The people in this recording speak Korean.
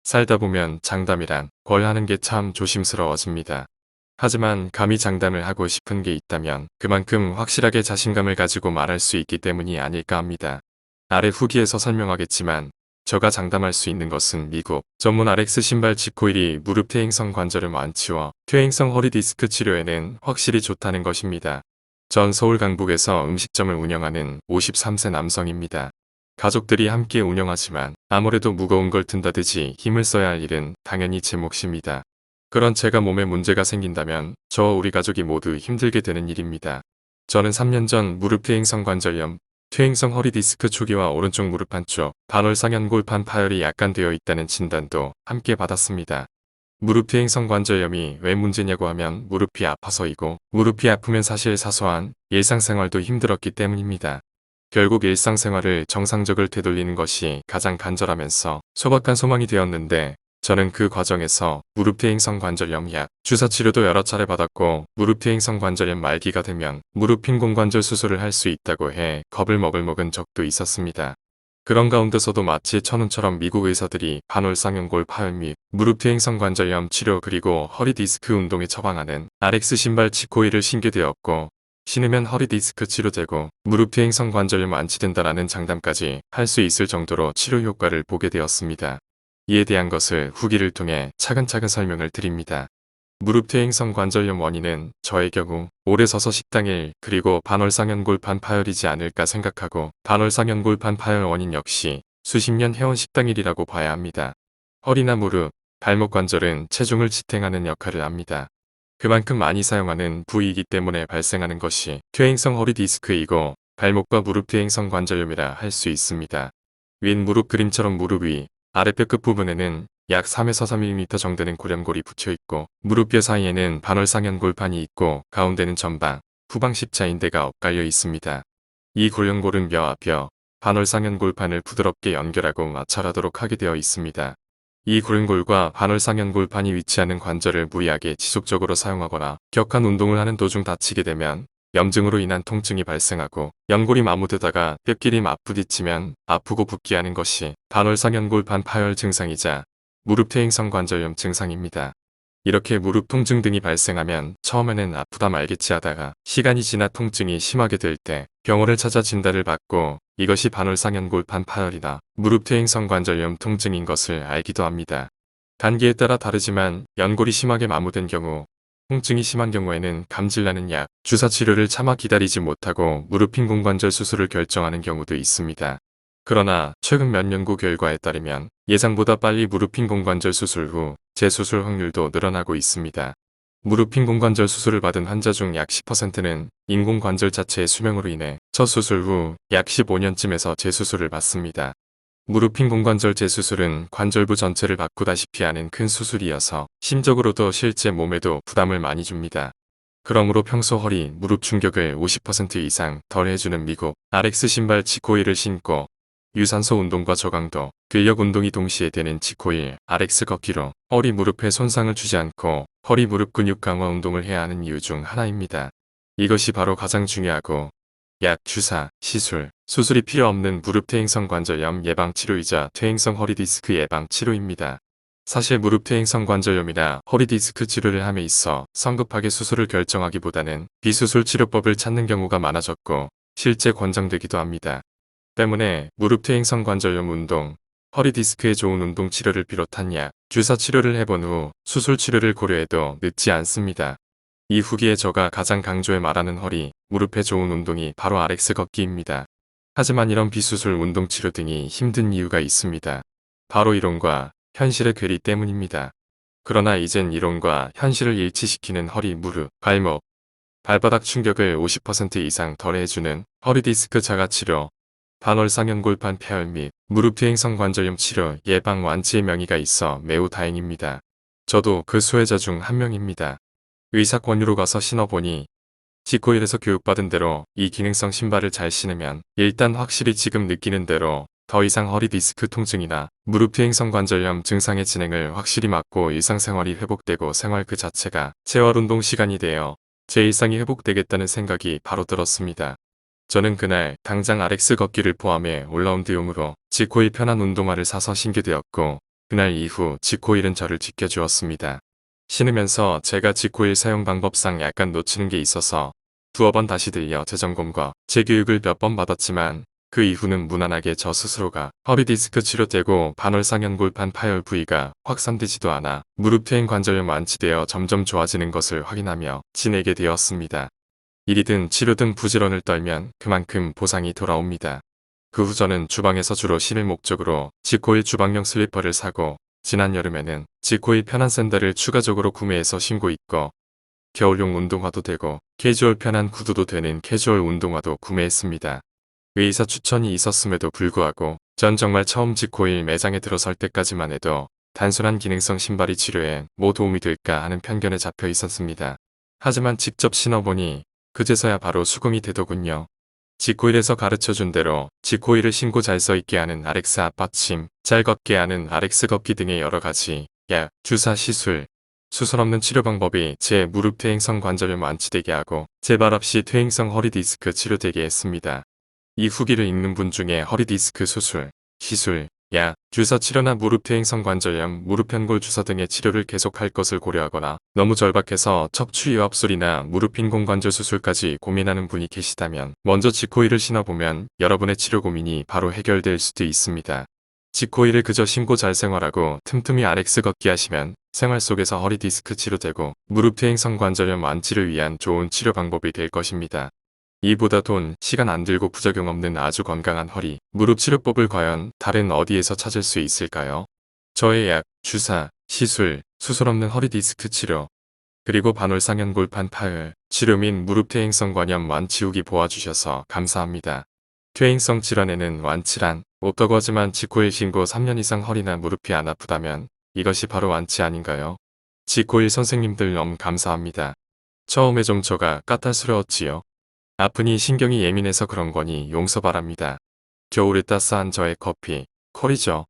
살다 보면 장담이란 걸 하는 게 참 조심스러워집니다. 하지만 감히 장담을 하고 싶은 게 있다면 그만큼 확실하게 자신감을 가지고 말할 수 있기 때문이 아닐까 합니다. 아래 후기에서 설명하겠지만 제가 장담할 수 있는 것은 미국 전문 RX 신발 지코일이 무릎 퇴행성 관절염 완치와 퇴행성 허리 디스크 치료에는 확실히 좋다는 것입니다. 전 서울 강북에서 음식점을 운영하는 53세 남성입니다. 가족들이 함께 운영하지만 아무래도 무거운 걸 든다듯이 힘을 써야 할 일은 당연히 제 몫입니다. 그런 제가 몸에 문제가 생긴다면 저와 우리 가족이 모두 힘들게 되는 일입니다. 저는 3년 전 무릎 퇴행성 관절염, 퇴행성 허리 디스크 초기와 오른쪽 무릎 한쪽, 반월상연골판 파열이 약간 되어 있다는 진단도 함께 받았습니다. 무릎 퇴행성 관절염이 왜 문제냐고 하면 무릎이 아파서이고, 무릎이 아프면 사실 사소한 일상생활도 힘들었기 때문입니다. 결국 일상생활을 정상적으로 되돌리는 것이 가장 간절하면서 소박한 소망이 되었는데, 저는 그 과정에서 무릎 퇴행성 관절염 약, 주사 치료도 여러 차례 받았고, 무릎 퇴행성 관절염 말기가 되면 무릎 핀공관절 수술을 할 수 있다고 해 겁을 먹은 적도 있었습니다. 그런 가운데서도 마치 천운처럼 미국 의사들이 반월상연골 파열 및 무릎 퇴행성 관절염 치료 그리고 허리 디스크 운동에 처방하는 RX 신발 지코일을 신게 되었고, 신으면 허리 디스크 치료되고 무릎 퇴행성 관절염 완치된다라는 장담까지 할 수 있을 정도로 치료 효과를 보게 되었습니다. 이에 대한 것을 후기를 통해 차근차근 설명을 드립니다. 무릎 퇴행성 관절염 원인은 저의 경우 오래 서서 식당 일 그리고 반월상연골판 파열이지 않을까 생각하고, 반월상연골판 파열 원인 역시 수십 년 해온 식당 일이라고 봐야 합니다. 허리나 무릎, 발목 관절은 체중을 지탱하는 역할을 합니다. 그만큼 많이 사용하는 부위이기 때문에 발생하는 것이 퇴행성 허리 디스크이고, 발목과 무릎 퇴행성 관절염이라 할 수 있습니다. 윗 무릎 그림처럼 무릎 위, 아랫배 끝부분에는 약 3에서 3mm 정도는 고렴골이 붙여있고, 무릎뼈 사이에는 반월상연골판이 있고, 가운데는 전방, 후방 십자인대가 엇갈려 있습니다. 이 고렴골은 뼈와 뼈, 반월상연골판을 부드럽게 연결하고 마찰하도록 하게 되어 있습니다. 이 고렴골과 반월상연골판이 위치하는 관절을 무리하게 지속적으로 사용하거나 격한 운동을 하는 도중 다치게 되면 염증으로 인한 통증이 발생하고, 연골이 마모되다가 뼈끼리 맞부딪히면 아프고 붓게 하는 것이 반월상연골판 파열 증상이자 무릎 퇴행성 관절염 증상입니다. 이렇게 무릎 통증 등이 발생하면 처음에는 아프다 말겠지 하다가 시간이 지나 통증이 심하게 될 때 병원을 찾아 진단을 받고, 이것이 반월상연골판 파열이나 무릎 퇴행성 관절염 통증인 것을 알기도 합니다. 단계에 따라 다르지만 연골이 심하게 마모된 경우, 통증이 심한 경우에는 감질나는 약, 주사 치료를 차마 기다리지 못하고 무릎 핀공관절 수술을 결정하는 경우도 있습니다. 그러나 최근 몇 연구 결과에 따르면 예상보다 빨리 무릎 핀공관절 수술 후 재수술 확률도 늘어나고 있습니다. 무릎 핀공관절 수술을 받은 환자 중 약 10%는 인공관절 자체의 수명으로 인해 첫 수술 후 약 15년쯤에서 재수술을 받습니다. 무릎 핀공관절 재수술은 관절부 전체를 바꾸다시피 하는 큰 수술이어서 심적으로도 실제 몸에도 부담을 많이 줍니다. 그러므로 평소 허리, 무릎 충격을 50% 이상 덜 해주는 미국 RX 신발 지코일을 신고, 유산소 운동과 저강도, 근력 운동이 동시에 되는 지코일, RX 걷기로 허리 무릎에 손상을 주지 않고 허리 무릎 근육 강화 운동을 해야 하는 이유 중 하나입니다. 이것이 바로 가장 중요하고, 약, 주사, 시술, 수술이 필요 없는 무릎 퇴행성 관절염 예방 치료이자 퇴행성 허리 디스크 예방 치료입니다. 사실 무릎 퇴행성 관절염이나 허리 디스크 치료를 함에 있어 성급하게 수술을 결정하기보다는 비수술 치료법을 찾는 경우가 많아졌고, 실제 권장되기도 합니다. 때문에 무릎 퇴행성 관절염 운동, 허리 디스크에 좋은 운동 치료를 비롯한 약, 주사 치료를 해본 후 수술 치료를 고려해도 늦지 않습니다. 이 후기에 제가 가장 강조해 말하는 허리, 무릎에 좋은 운동이 바로 RX 걷기입니다. 하지만 이런 비수술 운동 치료 등이 힘든 이유가 있습니다. 바로 이론과 현실의 괴리 때문입니다. 그러나 이젠 이론과 현실을 일치시키는 허리, 무릎, 발목, 발바닥 충격을 50% 이상 덜 해주는 허리 디스크 자가 치료, 반월상연골판 폐혈 및 무릎 퇴행성 관절염 치료 예방 완치의 명의가 있어 매우 다행입니다. 저도 그 수혜자 중 한 명입니다. 의사 권유로 가서 신어보니 지코일에서 교육받은 대로 이 기능성 신발을 잘 신으면 일단 확실히 지금 느끼는 대로 더 이상 허리 디스크 통증이나 무릎 퇴행성 관절염 증상의 진행을 확실히 막고 일상생활이 회복되고 생활 그 자체가 재활운동 시간이 되어 제 일상이 회복되겠다는 생각이 바로 들었습니다. 저는 그날 당장 RX 걷기를 포함해 올라운드용으로 지코일 편한 운동화를 사서 신게 되었고, 그날 이후 지코일은 저를 지켜주었습니다. 신으면서 제가 지코일 사용 방법상 약간 놓치는 게 있어서 두어 번 다시 들려 재점검과 재교육을 몇 번 받았지만 그 이후는 무난하게 저 스스로가 허리 디스크 치료되고 반월상연골판 파열 부위가 확산되지도 않아 무릎 퇴행 관절염 완치되어 점점 좋아지는 것을 확인하며 지내게 되었습니다. 일이든 치료든 부지런을 떨면 그만큼 보상이 돌아옵니다. 그 후 저는 주방에서 주로 신을 목적으로 지코일 주방용 슬리퍼를 사고 지난 여름에는 지코일 편한 샌들을 추가적으로 구매해서 신고 있고 겨울용 운동화도 되고 캐주얼 편한 구두도 되는 캐주얼 운동화도 구매했습니다. 의사 추천이 있었음에도 불구하고 전 정말 처음 지코일 매장에 들어설 때까지만 해도 단순한 기능성 신발이 치료에 뭐 도움이 될까 하는 편견에 잡혀 있었습니다. 하지만 직접 신어보니 그제서야 바로 수긍이 되더군요. 지코일에서 가르쳐준 대로 지코일을 신고 잘 서있게 하는 RX 앞받침, 잘 걷게 하는 RX 걷기 등의 여러가지 약, 주사 시술, 수술 없는 치료 방법이 제 무릎 퇴행성 관절염 완치되게 하고 재발 없이 퇴행성 허리 디스크 치료되게 했습니다. 이 후기를 읽는 분 중에 허리 디스크 수술, 시술, 약, 주사 치료나 무릎 퇴행성 관절염, 무릎 편골 주사 등의 치료를 계속할 것을 고려하거나 너무 절박해서 척추 이완술이나 무릎 인공관절 수술까지 고민하는 분이 계시다면 먼저 지코일을 신어보면 여러분의 치료 고민이 바로 해결될 수도 있습니다. 지코일을 그저 신고 잘 생활하고 틈틈이 RX 걷기 하시면 생활 속에서 허리 디스크 치료되고 무릎 퇴행성 관절염 완치를 위한 좋은 치료 방법이 될 것입니다. 이보다 돈, 시간 안 들고 부작용 없는 아주 건강한 허리, 무릎 치료법을 과연 다른 어디에서 찾을 수 있을까요? 저의 약, 주사, 시술, 수술 없는 허리 디스크 치료, 그리고 반월상연골판 파열, 치료 및 무릎 퇴행성 관염 완치 후기 보아주셔서 감사합니다. 퇴행성 질환에는 완치란 없다고 하지만 지코일 신고 3년 이상 허리나 무릎이 안 아프다면 이것이 바로 완치 아닌가요? 지코일 선생님들 너무 감사합니다. 처음에 좀 저가 까탈스러웠지요. 아프니 신경이 예민해서 그런 거니 용서 바랍니다. 겨울에 따스한 저의 커피, 콜이죠.